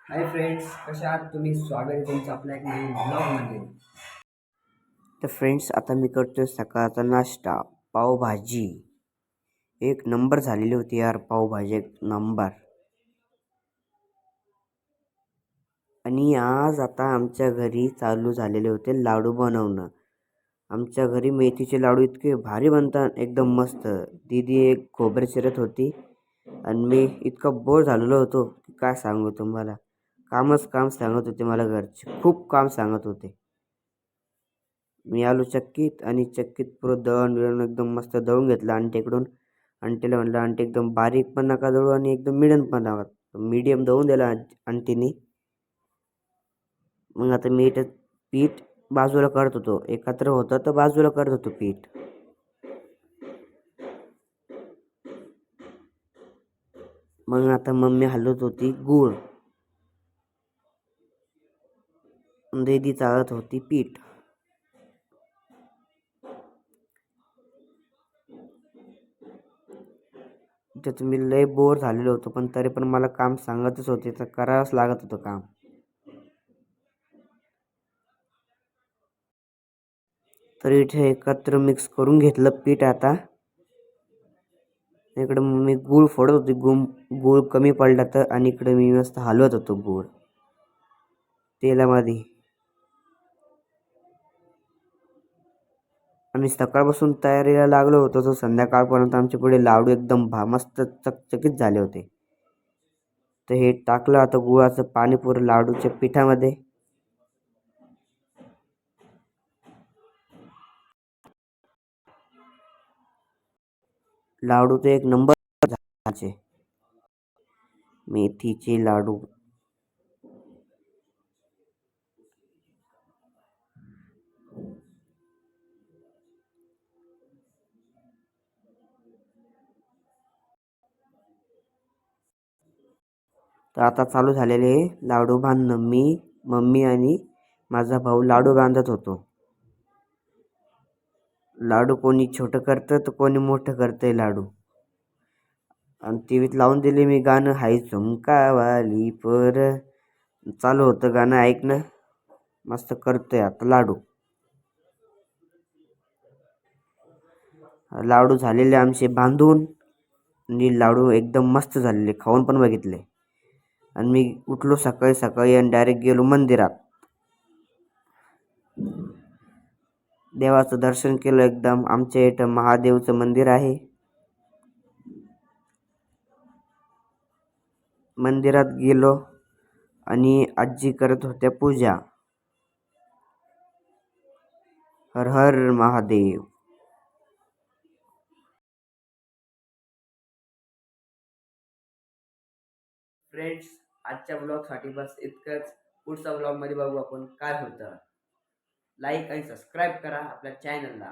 Hi friends, कशा आहात तुम्ही? स्वागत आहे तुमचं आपल्या एक नवीन ब्लॉगमध्ये. तर फ्रेंड्स, आता मी करतोय सकाळचा नाश्ता. पावभाजी एक नंबर झालेली होती यार. पावभाजी एक नंबर. आणि आज आता आमच्या घरी चालू झालेले होते लाडू बनवणं. आमच्या घरी मेथीचे लाडू इतके भारी बनतात, एकदम मस्त. दीदी एक खोबरे चिरत होती आणि मी इतका बोर झालेलो होतो की काय सांगू तुम्हाला. कामच काम सांगत होते मला, घरचे खूप काम सांगत होते. मी आलो चक्कीत आणि चक्कीत पुरं दळण बिळण एकदम मस्त दळून घेतलं आंटीकडून. आंटीला म्हटलं, आंटी एकदम बारीक पण नका दळू आणि एकदम मिडियम पण नका, मीडियम दळून दिला आंटीनी. मग आता मी इथं पीठ बाजूला करत होतो, एकत्र होतं तर बाजूला करत होतो पीठ. मग आता मम्मी हलवत होती गूळ, दीदी चाळत होती पीठ. त्यात मी लय बोर झालेलो होतो, पण तरी पण मला काम सांगतच होते तर करावंच लागत होतं काम. तर इथे एकत्र मिक्स करून घेतलं पीठ. आता इकडे मी गूळ फोडत होती, गूळ कमी पडला तर, आणि इकडे मी मस्त हलवत होतो गूळ तेलामध्ये. आम्ही सकाळपासून तयारीला लागलो होतो, तर संध्याकाळपर्यंत आमचे पुढे लाडू एकदम मस्त चकचकीत झाले होते. तर हे टाकलं आता गुळाचं पाणी पुरं लाडूच्या पिठामध्ये. लाडू तर एक नंबर झाले, मेथीचे लाडू. तर आता चालू झालेले लाडू बांधणं. मी, मम्मी आणि माझा भाऊ लाडू बांधत होतो. लाडू कोणी छोटं करतं तर कोणी मोठं करतंय लाडू. आणि टीव्हीत लावून दिले मी गाणं, हाय झुमकावाली पर. चालू होतं गाणं ऐकणं. मस्त करतोय आता लाडू. लाडू झालेले आमचे बांधून, आणि लाडू एकदम मस्त झालेले, खाऊन पण बघितले. आणि मी उठलो सकाळी सकाळी आणि डायरेक्ट गेलो मंदिरात. देवाचं दर्शन केलं एकदम. आमच्या इथं महादेवचं मंदिर आहे. मंदिरात गेलो आणि आजी करत होत्या पूजा. हर हर महादेव. फ्रेंड्स, आजच्या ब्लॉगसाठी बस इतकंच. पुढच्या ब्लॉगमध्ये बघू आपण काय होतं. लाईक आणि सबस्क्राईब करा आपल्या चॅनलला.